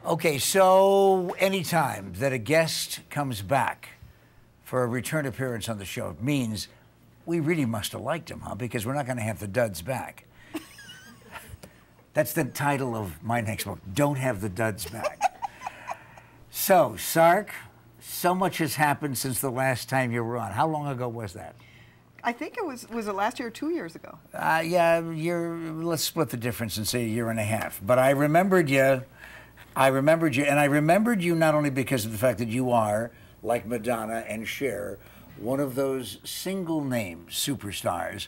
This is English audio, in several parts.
Okay, so anytime that a guest comes back for a return appearance on the show, it means we really must have liked him, huh? Because we're not going to have the duds back. That's the title of my next book, Don't Have the Duds Back. So, Sark, so much has happened since the last time you were on. How long ago was that? I think it was it last year or 2 years ago? Yeah, let's split the difference and say a year and a half. But I remembered you, and I remembered you not only because of the fact that you are, like Madonna and Cher, one of those single-name superstars.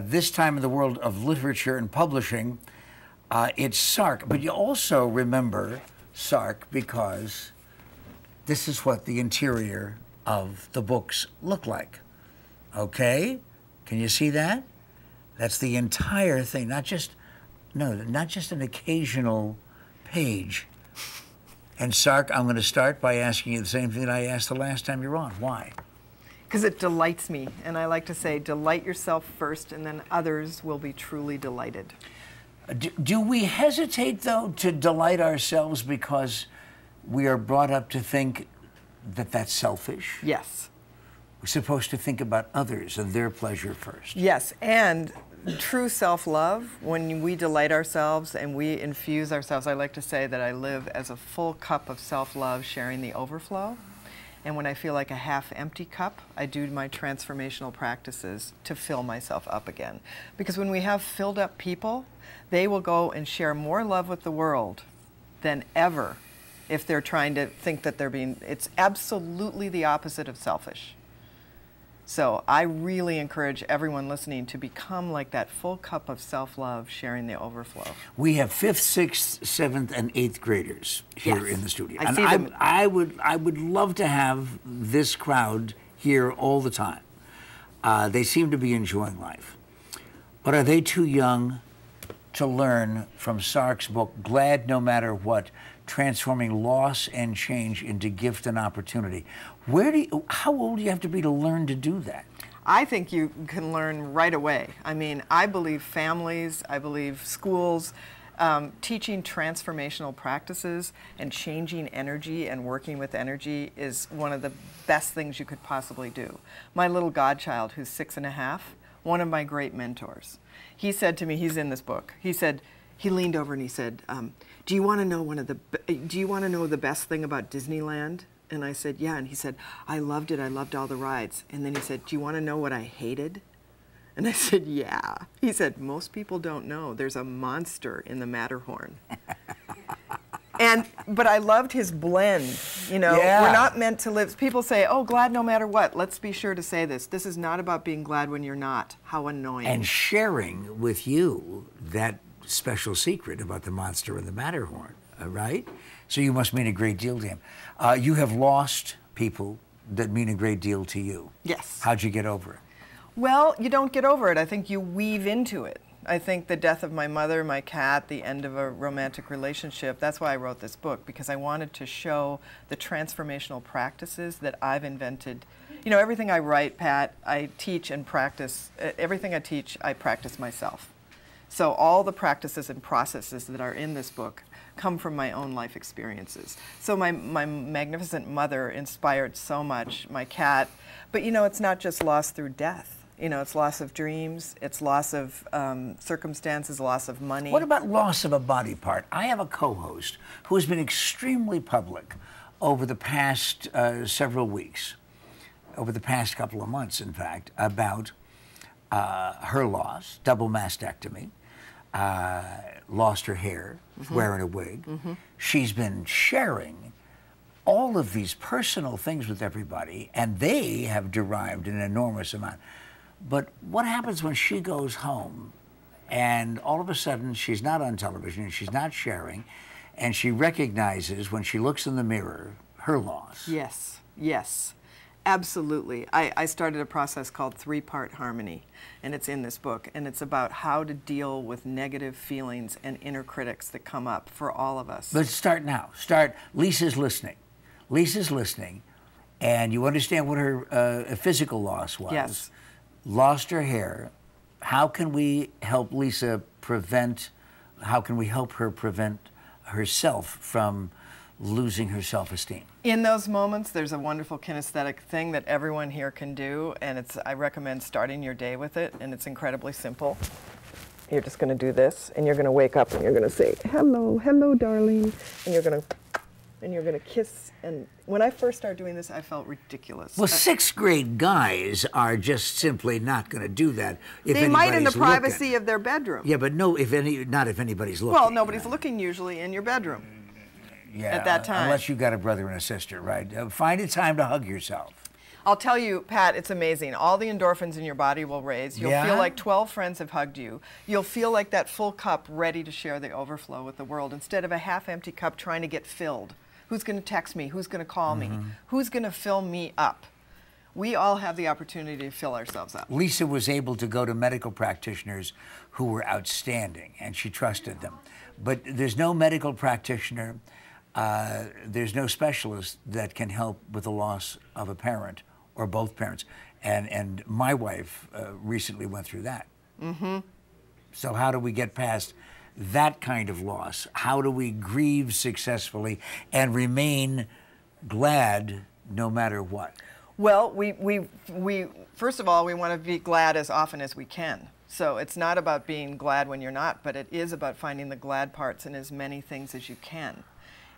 This time in the world of literature and publishing, it's SARK. But you also remember SARK because this is what the interior of the books look like. Okay? Can you see that? That's the entire thing, not just an occasional page. And Sark, I'm going to start by asking you the same thing that I asked the last time you were on. Why? Because it delights me, and I like to say, delight yourself first, and then others will be truly delighted. Do we hesitate, though, to delight ourselves because we are brought up to think that that's selfish? Yes. We're supposed to think about others and their pleasure first. Yes, and true self-love, when we delight ourselves and we infuse ourselves, I like to say that I live as a full cup of self-love sharing the overflow. And when I feel like a half-empty cup, I do my transformational practices to fill myself up again. Because when we have filled up people, they will go and share more love with the world than ever if they're trying to think that they're being, it's absolutely the opposite of selfish. So I really encourage everyone listening to become like that full cup of self-love, sharing the overflow. We have 5th, 6th, 7th, and 8th graders here in the studio. I see them. I would love to have this crowd here all the time. They seem to be enjoying life. But are they too young to learn from Sark's book, Glad No Matter What, Transforming Loss and Change into Gift and Opportunity? How old do you have to be to learn to do that? I think you can learn right away. I mean, I believe families, I believe schools, teaching transformational practices and changing energy and working with energy is one of the best things you could possibly do. My little godchild, who's 6½, one of my great mentors, he said to me, he's in this book, he leaned over and he said, do you want to know the best thing about Disneyland? And I said, yeah. And he said, I loved it. I loved all the rides. And then he said, do you want to know what I hated? And I said, yeah. He said, most people don't know. There's a monster in the Matterhorn. But I loved his blend. You know, we're not meant to live. People say, oh, glad no matter what. Let's be sure to say this. This is not about being glad when you're not. How annoying. And sharing with you that special secret about the monster in the Matterhorn, right? So you must mean a great deal to him. You have lost people that mean a great deal to you. Yes. How'd you get over it? Well, you don't get over it. I think you weave into it. I think the death of my mother, my cat, the end of a romantic relationship, that's why I wrote this book, because I wanted to show the transformational practices that I've invented. You know, everything I write, Pat, I teach and practice. Everything I teach, I practice myself. So all the practices and processes that are in this book come from my own life experiences. So my magnificent mother inspired so much, my cat, but you know, it's not just loss through death. You know, it's loss of dreams, it's loss of circumstances, loss of money. What about loss of a body part? I have a co-host who has been extremely public over the past several weeks, over the past couple of months, in fact, about her loss, double mastectomy. Lost her hair, wearing a wig. She's been sharing all of these personal things with everybody, and they have derived an enormous amount. But what happens when she goes home and all of a sudden she's not on television and she's not sharing, and she recognizes when she looks in the mirror her loss? Yes, yes. Absolutely. I started a process called 3-part harmony, and it's in this book, and it's about how to deal with negative feelings and inner critics that come up for all of us. Let's start now. Lisa's listening. Lisa's listening, and you understand what her physical loss was. Yes. Lost her hair. How can we help Lisa prevent, how can we help her prevent herself from losing her self-esteem? In those moments, there's a wonderful kinesthetic thing that everyone here can do, and I recommend starting your day with it, and it's incredibly simple. You're just going to do this, and you're going to wake up, and you're going to say, hello, hello, darling, and you're going to kiss. And when I first started doing this, I felt ridiculous. Well, sixth grade guys are just simply not going to do that if they might in the anybody's privacy looking. Of their bedroom. Yeah, but not if anybody's looking. Well, nobody's looking usually in your bedroom. Yeah, at that time. Unless you got a brother and a sister, right? Find a time to hug yourself. I'll tell you, Pat, it's amazing. All the endorphins in your body will raise. You'll feel like 12 friends have hugged you. You'll feel like that full cup ready to share the overflow with the world instead of a half-empty cup trying to get filled. Who's going to text me? Who's going to call me? Who's going to fill me up? We all have the opportunity to fill ourselves up. Lisa was able to go to medical practitioners who were outstanding, and she trusted them. But there's no medical practitioner, there's no specialist that can help with the loss of a parent or both parents. And my wife recently went through that. So how do we get past that kind of loss? How do we grieve successfully and remain glad no matter what? Well, we first of all, we want to be glad as often as we can. So it's not about being glad when you're not, but it is about finding the glad parts in as many things as you can.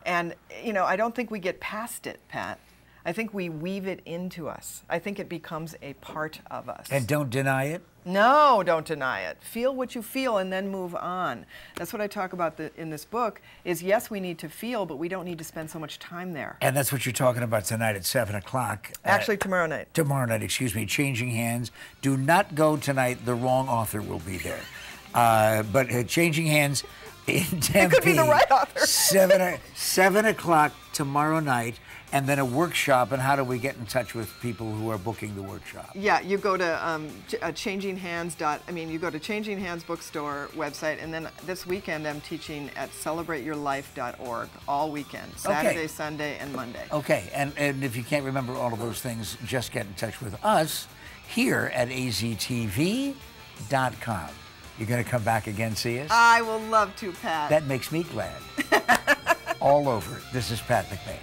And, you know, I don't think we get past it, Pat. I think we weave it into us. I think it becomes a part of us. And don't deny it? No, don't deny it. Feel what you feel and then move on. That's what I talk about in this book, is yes, we need to feel, but we don't need to spend so much time there. And that's what you're talking about tonight at 7 o'clock. Actually, tomorrow night. Tomorrow night, excuse me, Changing Hands. Do not go tonight. The wrong author will be there. But Changing Hands in Tempe. It could be the right author. 7 o'clock tomorrow night. And then a workshop, and how do we get in touch with people who are booking the workshop? Yeah, you go to Changing Hands. You go to Changing Hands Bookstore website, and then this weekend I'm teaching at celebrateyourlife.org all weekend, Saturday, Sunday, and Monday. Okay, and if you can't remember all of those things, just get in touch with us here at KAZT-TV.com. You're going to come back again, see us? I will love to, Pat. That makes me glad. All over. This is Pat McMahon.